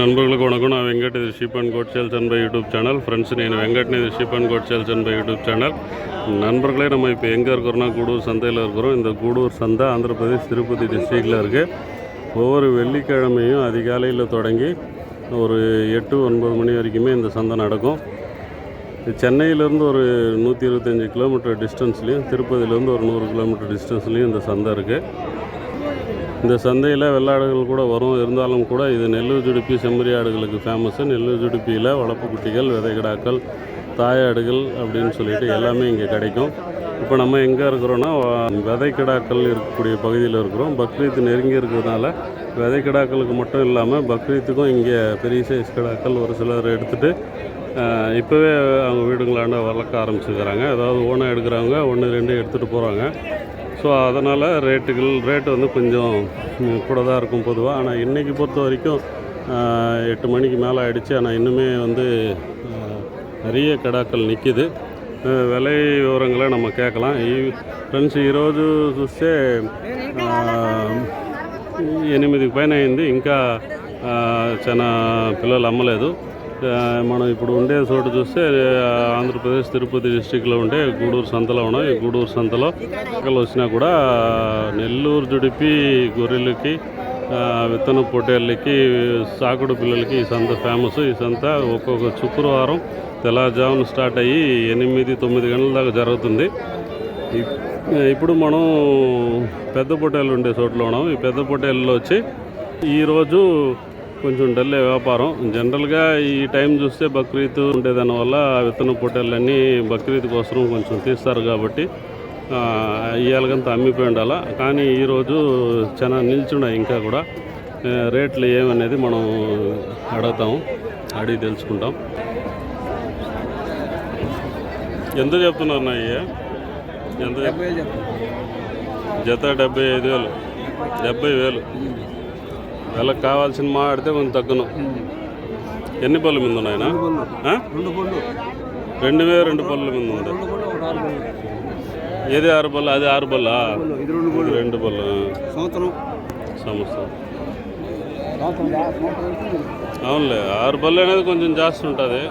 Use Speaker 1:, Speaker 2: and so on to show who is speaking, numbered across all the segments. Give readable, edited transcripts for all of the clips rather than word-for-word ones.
Speaker 1: నన్బర్లకు వణకం నా వెంకట్ ఇది sheep and goat sales and buy YouTube channel friends నేను வெங்கட்னு இது sheep and goat sales and buy YouTube channel நண்பர்களே நம்ம இப்போ எங்கே இருக்கிறோன்னா கூடூர் சந்தையில் இருக்கிறோம். இந்த கூடூர் சந்தை ஆந்திர பிரதேஷ் திருப்பதி டிஸ்ட்ரிக்டில் இருக்குது. ஒவ்வொரு வெள்ளிக்கிழமையும் அதிகாலையில் தொடங்கி ஒரு 8-9 மணி வரைக்குமே இந்த சந்தை நடக்கும். சென்னையிலேருந்து ஒரு 125 கிலோமீட்டர் டிஸ்டன்ஸ்லேயும் திருப்பதியிலேருந்து ஒரு 100 கிலோமீட்டர் டிஸ்டன்ஸ்லேயும் இந்த சந்தை இருக்குது. இந்த சந்தையில் வெள்ளாடுகள் கூட வரும். இருந்தாலும் கூட இது நெல்லூர் ஜுடிப்பி செம்மறி ஆடுகளுக்கு ஃபேமஸ்ஸு. நெல்லூர் ஜுடிப்பியில் வளர்ப்பு குட்டிகள், விதைக்கிடாக்கள், தாயாடுகள் அப்படின்னு சொல்லிட்டு எல்லாமே இங்கே கிடைக்கும். இப்போ நம்ம எங்கே இருக்கிறோன்னா விதைக்கிடாக்கள் இருக்கக்கூடிய பகுதியில் இருக்கிறோம். பக்ரீத் நெருங்கி இருக்கிறதுனால விதைக்கிடாக்களுக்கு மட்டும் இல்லாமல் பக்ரீத்துக்கும் இங்கே பெரிய சைஸ் கிடாக்கள் ஒரு சிலர் எடுத்துகிட்டு இப்போவே அவங்க வீடுங்களாண்ட வளர்க்க ஆரம்பிச்சுக்கிறாங்க. அதாவது ஓனாக எடுக்கிறவங்க 1-2 எடுத்துகிட்டு போகிறாங்க. ஸோ அதனால் ரேட்டு வந்து கொஞ்சம் கூட தான் இருக்கும் பொதுவாக. ஆனால் இன்றைக்கி பொறுத்த வரைக்கும் 8 மணிக்கு மேலே ஆகிடுச்சு. ஆனால் இன்னுமே வந்து நிறைய கிடாக்கள் నిక్కిது. విலை వివరంగా நம்ம கேட்கலாம். ఫ్రెండ్స్ ఈరోజు చూస్తే 8కి పైన అయింది. ఇంకా చాలా పిల్లలు అమ్మలేదు. మనం ఇప్పుడు ఉండే చోటు చూస్తే ఆంధ్రప్రదేశ్ తిరుపతి డిస్ట్రిక్ట్లో ఉండే గూడూరు సంతలో ఉన్నాం. ఈ గూడూరు సంతలో పిల్లలు వచ్చినా కూడా నెల్లూరు జుడిపి గొర్రెలకి, విత్తన పొట్టేళ్ళకి, సాకుడు పిల్లలకి ఈ సంత ఫేమస్. ఈ సంత ఒక్కొక్క శుక్రవారం తెల్లవారుజామున స్టార్ట్ అయ్యి 8-9 గంటల దాకా జరుగుతుంది. ఇప్పుడు మనం పెద్ద పొట్టేళ్ళు ఉండే చోట్లో ఉన్నాం. ఈ పెద్ద పొట్టేళ్ళలో వచ్చి ఈరోజు కొంచెం డల్లే వ్యాపారం. జనరల్గా ఈ టైం చూస్తే బక్రీద్ ఉండేదానివల్ల విత్తన పొట్టేళ్ళన్నీ బక్రీద్ కోసం కొంచెం తీస్తారు కాబట్టి ఇవాళకంతా అమ్మిపోయి ఉండాలి. కానీ ఈరోజు చాలా నిల్చున్నాయి. ఇంకా కూడా రేట్లు ఏమనేది మనం అడుగుతాము, అడిగి తెలుసుకుంటాం. ఎంత చెప్తున్నారు నా ఎంత జత 75,000 70,000. వాళ్ళకి కావాల్సిన మాడితే కొంచెం తగ్గును. ఎన్ని పళ్ళ మీద ఉన్నాయన? 2 పళ్ళ మీద ఉంది. ఏది 6 పళ్ళు? అది 6 పళ్ళా? 2 పళ్ళు. సంవత్సరం అవునులే. 6 పళ్ళు అనేది కొంచెం జాస్తి ఉంటుంది.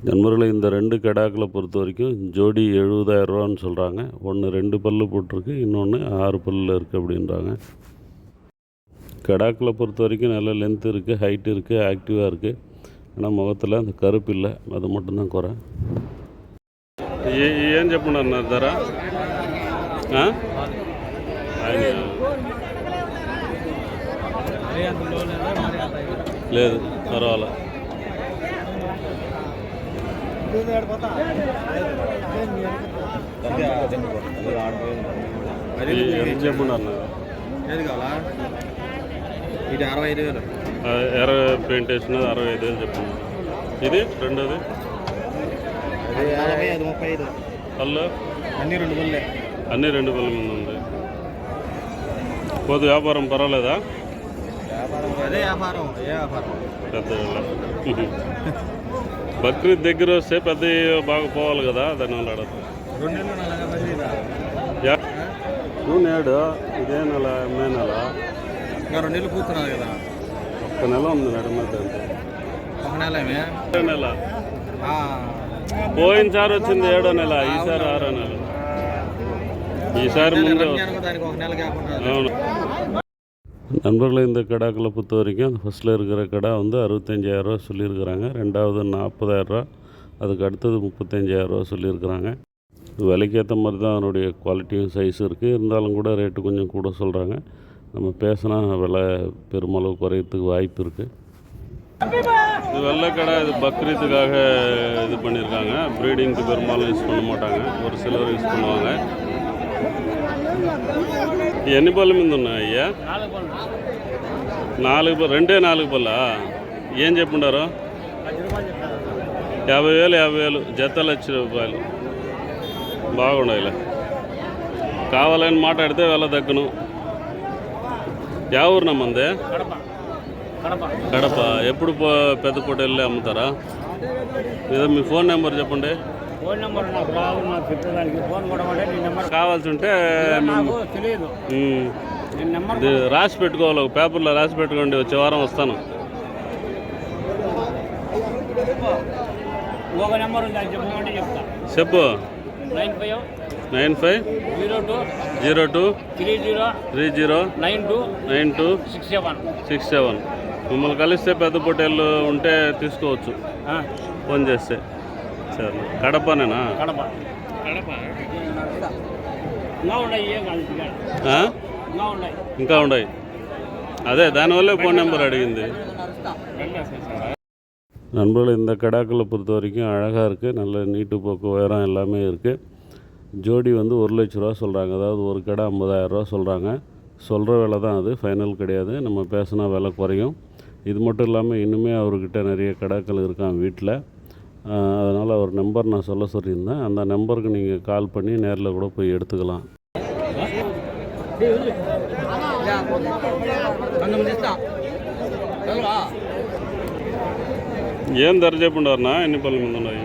Speaker 1: நண்பர்களை இந்த 2 கிடாக்களை பொறுத்த வரைக்கும் ஜோடி 70,000 ரூபான்னு சொல்கிறாங்க. ஒன்று 2 பல்லு போட்டிருக்கு, இன்னொன்று 6 பல்லில் இருக்குது அப்படின்றாங்க. கிடாக்களை பொறுத்த வரைக்கும் நல்ல லென்த் இருக்குது, ஹைட்டு இருக்குது, ஆக்டிவாக இருக்குது. ஆனால் முகத்தில் அந்த கருப்பு இல்லை, அது மட்டும்தான் குறை. ఏం చెప్పండి ధర? లేదు పర్వాలే. చెప్పండి
Speaker 2: ఇది 65,000.
Speaker 1: ఎర్ర పెయింట్ వేసినది 65,000 చెప్పండి. ఇది రెండోది
Speaker 2: అది 35.
Speaker 1: పళ్ళు
Speaker 2: అన్నీ 2 పళ్ళే.
Speaker 1: అన్నీ 2 పళ్ళ మీద ఉంది. పోదు వ్యాపారం పర్వాలేదా?
Speaker 2: అదే వ్యాపారం. ఏ వ్యాపారం
Speaker 1: పెద్ద బక్రీద్ దగ్గర వస్తే పెద్ద బాగా పోవాలి కదా, దానివల్ల అడగదు.
Speaker 2: 2 నెలలు
Speaker 1: నేడు ఇదే నెల, మే నెల.
Speaker 2: ఇంకా 2 నెలలు కూర్చున్నారు కదా.
Speaker 1: 1 నెల ఉంది నడు మధ్య.
Speaker 2: 1 నెల
Speaker 1: 2 నెల. పోయినసారి వచ్చింది 7వ నెల, ఈసారి 6వ నెల. ఈసారి ముందు అవును. நண்பர்களை இந்த கடாக்களை பொறுத்த வரைக்கும் ஃபஸ்ட்டில் இருக்கிற கடை வந்து 65,000 ரூபா சொல்லியிருக்கிறாங்க. ரெண்டாவது 40,000 ரூபா, அதுக்கு அடுத்தது 35,000 ரூபா சொல்லியிருக்கிறாங்க. விலைக்கேற்ற மாதிரி தான் அதனுடைய குவாலிட்டியும் சைஸும் இருக்குது. இருந்தாலும் கூட ரேட்டு கொஞ்சம் கூட சொல்கிறாங்க. நம்ம பேசினா விலை பெருமளவு குறையத்துக்கு வாய்ப்பு இருக்குது. இது வெள்ளைக்கடை. இது பக்ரீத்துக்காக இது பண்ணியிருக்காங்க. ப்ரீடிங்க்கு பெரும்பாலும் யூஸ் பண்ண மாட்டாங்க, ஒரு சிலர் யூஸ் பண்ணுவாங்க. ఎన్ని పళ్ళ మీద ఉన్నాయి అయ్యా? 4 పళ్ళు. 4 పళ్ళా? ఏం చెప్పుండారు? 50,000 జత ₹1,00,000. బాగుండాలి. కావాలని మాట్లాడితే వెళ్ళ దక్కును. యా ఊరు నమ్మందే? కడప. ఎప్పుడు పెద్ద పొట్టేళ్ళే అమ్ముతారా? ఏదో మీ ఫోన్ నెంబర్ చెప్పండి.
Speaker 3: ఫోన్ నెంబర్ నాకు రావు, నాకు చెప్పేదానికి ఫోన్ కూడా నీ నెంబర్
Speaker 1: కావాల్సి ఉంటే
Speaker 3: నాకు తెలియదు.
Speaker 1: ఇది రాసి పెట్టుకోవాలి, ఒక పేపర్లో రాసి పెట్టుకోండి, వచ్చే వారం వస్తాను.
Speaker 3: ఒక నెంబర్ ఉంది అది చెప్పమంటే చెప్తా.
Speaker 1: చెప్పు.
Speaker 3: 95
Speaker 1: 02
Speaker 3: 30
Speaker 1: 92 67. మిమ్మల్ని కలిస్తే పెద్ద పొట్టేళ్ళు ఉంటే తీసుకోవచ్చు, ఫోన్ చేస్తే. సరే, కడపనేనా?
Speaker 3: కడప ఇంకా ఉన్నాయి, ఏం కాదు
Speaker 1: ఆ?
Speaker 3: ఇంకా ఉన్నాయి.
Speaker 1: ఇంకా ఉన్నాయి, అదే దానివల్లే ఫోன் நம்பர் அடிக்குது. நண்பர்கள், இந்த கடாக்களை பொறுத்த வரைக்கும் அழகாக இருக்குது, நல்ல நீட்டு போக்கு உயரம் எல்லாமே இருக்குது. ஜோடி வந்து 1 லட்ச ரூபா சொல்கிறாங்க, அதாவது ஒரு கடை 50,000 ரூபா சொல்கிறாங்க. சொல்கிற விலை தான், அது ஃபைனல் கிடையாது, நம்ம பேசினா விலை குறையும். இது மட்டும் இல்லாமல் இன்னுமே அவர்கிட்ட நிறைய கடாக்கள் இருக்கான் வீட்டில். அதனால் அவர் நம்பர் நான் சொல்ல சொல்லியிருந்தேன், அந்த நம்பருக்கு நீங்கள் கால் பண்ணி நேரில் கூட போய் எடுத்துக்கலாம். ఏం ధర చెప్పుండారన్నా? ఎన్ని పళ్ళు మీద ఉన్నాయి?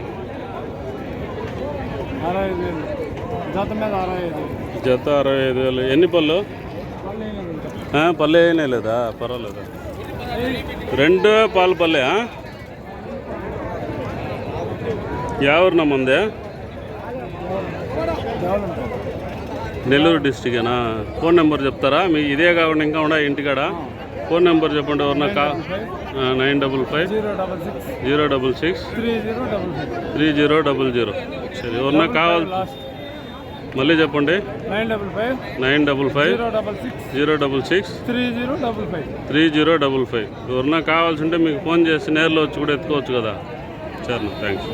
Speaker 1: జత 65,000. ఎన్ని పళ్ళు? పల్లె అయినా లేదా? పర్వాలేదా? 2 పాలు పల్లె. ఎవరినా ముందే? నెల్లూరు డిస్టికేనా? ఫోన్ నెంబర్ చెప్తారా? మీ ఇదే కాకుండా ఇంకా ఉండా ఇంటికాడ? ఫోన్ నెంబర్ చెప్పండి. ఎవరన్నా 955 066 3000. సరే, ఎవరన్నా కావాలి మళ్ళీ చెప్పండి. 955 066 3055. ఎవరన్నా కావాల్సి ఉంటే మీకు ఫోన్ చేసి నేరులో వచ్చి కూడా ఎత్తుకోవచ్చు కదా. సరే, థ్యాంక్స్.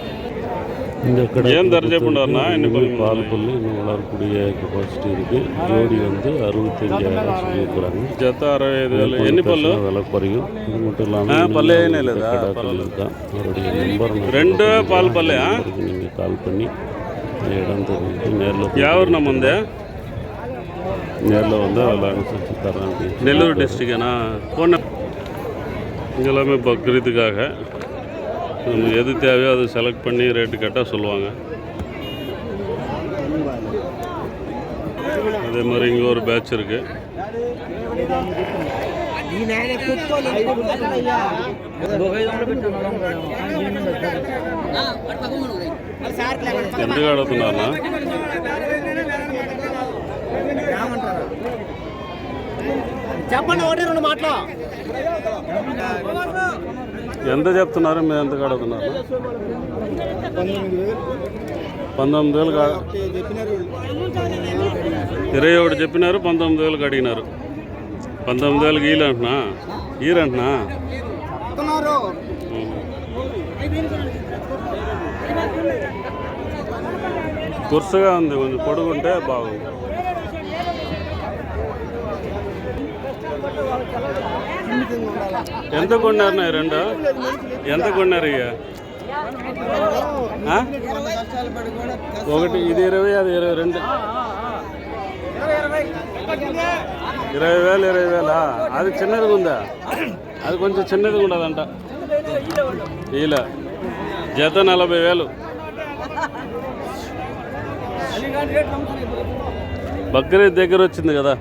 Speaker 1: ஏன் தர చెప్పండారన్నా? ఎన్ని పళ్ళు? பால் பல்லு இன்னும் வளரக்கூடிய கெப்பாசிட்டி இருக்குது. ஜோடி வந்து 65,000 சொல்லியிருக்கிறாங்க. ஜத்த 65,000. ఎన్ని పళ్ళు? விலை குறையும். இது மட்டும் இல்லாமல் பல்லே இருக்கா அவருடைய நம்பர் 2 பால் பல்லே. நீங்கள் கால் பண்ணி இடம் தெரிஞ்சுட்டு நேரில் யார் நம்ம வந்து நேரில் வந்து அதில் அனுசரித்து தரேன். நெல்லூர் டிஸ்ட்ரிக்டேனா? ஃபோன் எல்லாமே பக்ரீத்துக்காக நம்ம எது தேவையோ அதை செலக்ட் பண்ணி ரேட்டு கேட்டால் சொல்லுவாங்க. அதே மாதிரி இங்கே ஒரு பேட்ச் இருக்குது. ఎందుకు అడుగుతున్నారా?
Speaker 3: చెప్పండి, ఒకటి 2 మాటలు.
Speaker 1: ఎంత చెప్తున్నారు? మీరు ఎంత అడుగుతున్నారు? 19,000 కాదు, 21 చెప్పినారు, 19,000 అడిగినారు. 19,000 ఈలంటున్నా, ఈరంటున్నా. కుర్సగా ఉంది, కొంచెం పొడుగుంటే బాగుంది. ఎంత కొన్నారు? 2 ఎంత కొన్నారు? ఇక ఒకటి ఇది 20, అది 22. 20,000 20,000. అది చిన్నదిగా ఉందా? అది కొంచెం చిన్నదిగా ఉండదంట. ఇలా జత 40,000. బక్రీద్ దగ్గర వచ్చింది కదా.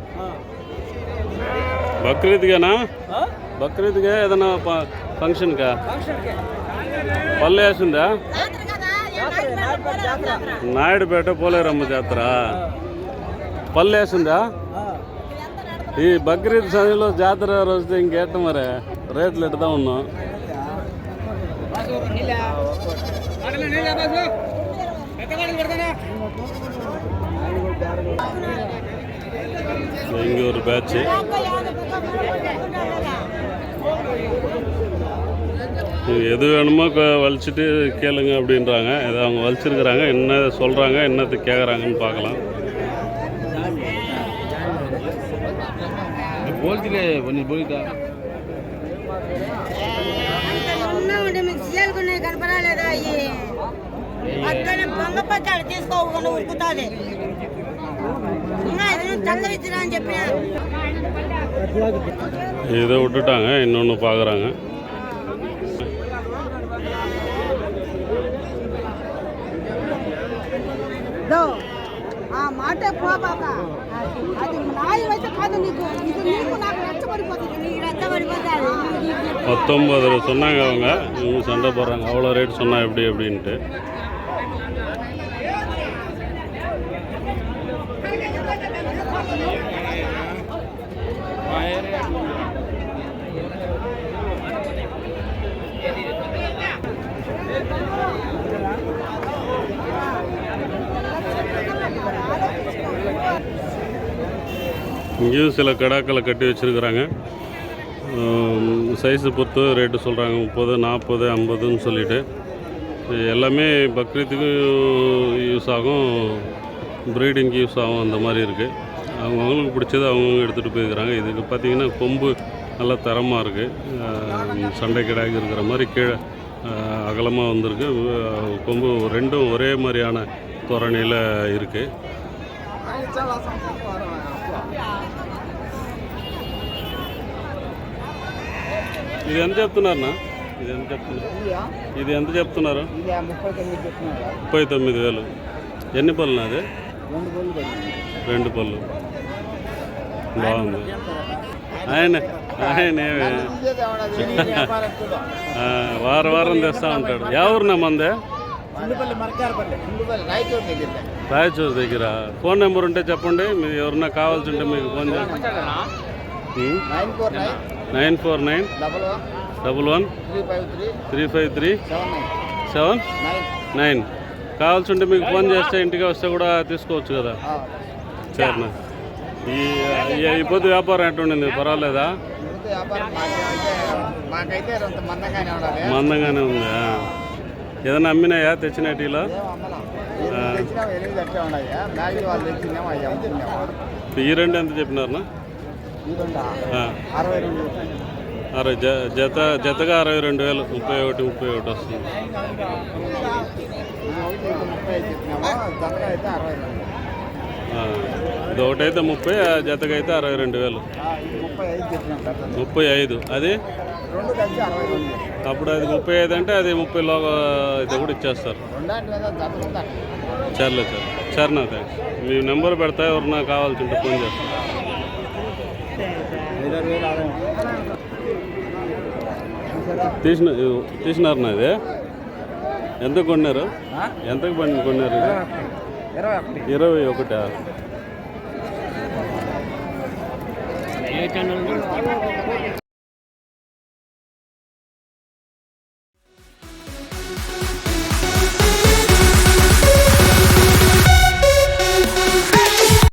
Speaker 1: బక్రీద్గానా? బక్రీద్గా ఏదైనా ఫంక్షన్కా? పల్లె వేసిందా? నాయుడుపేట పోలేరమ్మ జాతర పల్లె వేసిందా? ఈ బక్రీద్ సమయంలో జాతర రోజు ఇంకేట మరి రేట్లు ఎట్టుదా ఉన్నాం. இங்கே ஒரு பேட்ச்சு. எது வேணுமோ வலிச்சுட்டு கேளுங்க அப்படின்றாங்க. ஏதோ அவங்க வலிச்சிருக்கிறாங்க, என்ன சொல்கிறாங்க, என்னத்துக்கு கேட்குறாங்கன்னு பார்க்கலாம்.
Speaker 2: బోల్తిలే కొన్ని బోల్తా
Speaker 4: మీకు సీఎల్కున్నాయి కనపరాలేదా? అయ్యి అక్కడ పొంగ పచ్చాడు తీసుకోకుండా ఉరుకుతుంది. தங்கரிச்சுனா చెప్పిన
Speaker 1: இதை விட்டுட்டாங்க, இன்னொன்று பார்க்குறாங்க.
Speaker 5: అంటే పోబాక అది న్యాయం అయితే కాదు నీకు ఇది నీకు నాకు రెచ్చబడిపోతుంది
Speaker 4: నీకు రచ్చబడిపోతాది
Speaker 1: 19 சொன்னாங்க அவங்க இவங்க சண்டை போடுறாங்க அவ்வளோ ரேட் சொன்னா எப்படி அப்படின்ட்டு இங்கேயும் சில கடாக்களை கட்டி வச்சுருக்குறாங்க சைஸு பொறுத்து ரேட்டு சொல்கிறாங்க 30, 40, 50ன்னு சொல்லிட்டு இது எல்லாமே பக்ரீத்துக்கு யூஸ் ஆகும் ப்ரீடிங்க்கு யூஸ் ஆகும் அந்த மாதிரி இருக்குது அவங்கவுங்களுக்கு பிடிச்சது அவங்கவுங்க எடுத்துகிட்டு போயிருக்கிறாங்க இதுக்கு பார்த்திங்கன்னா கொம்பு நல்லா தரமாக இருக்குது சண்டை கிடாக்கு இருக்கிற மாதிரி கீழே அகலமாக வந்திருக்கு கொம்பு ரெண்டும் ஒரே மாதிரியான தோரணையில் இருக்குது ఇది ఎంత చెప్తున్నారన్నా ఇది ఎంత చెప్తున్నారు 39,000 ఎన్ని పళ్ళు నాది 2 పళ్ళు బాగుంది ఆయన వారం తెస్తూ ఉంటాడు ఎవరున్నా మందే రాయచూరు దగ్గర ఫోన్ నెంబర్ ఉంటే చెప్పండి మీరు ఎవరన్నా కావాల్సి ఉంటే మీకు ఫోన్ చేయండి 94911353799 కావాల్సి ఉంటే మీకు ఫోన్ చేస్తే ఇంటికి వస్తే కూడా తీసుకోవచ్చు కదా సరేనా ఈ పొద్దు వ్యాపారం ఎట్టుండింది పర్వాలేదా మందంగానే ఉందా ఏదైనా అమ్మినాయా తెచ్చిన టీలో ఈ రెండు ఎంత చెప్పినారన్నా 60 జతగా 62,000 31 వస్తుంది ఇది ఒకటైతే 30 జతగా అయితే 62,000 35 అది అప్పుడు అది 35 అంటే అది 30లో ఇది కూడా ఇచ్చేస్తారు సర్లే సరేనా థ్యాంక్స్ మీ నెంబర్ పెడతా ఎవరన్నా కావాల్సి ఉంటే ఫోన్ చేస్తాను తీసినారన్నా ఇది ఎంత కొన్నారు ఎంతకు కొన్నారు ఇది 21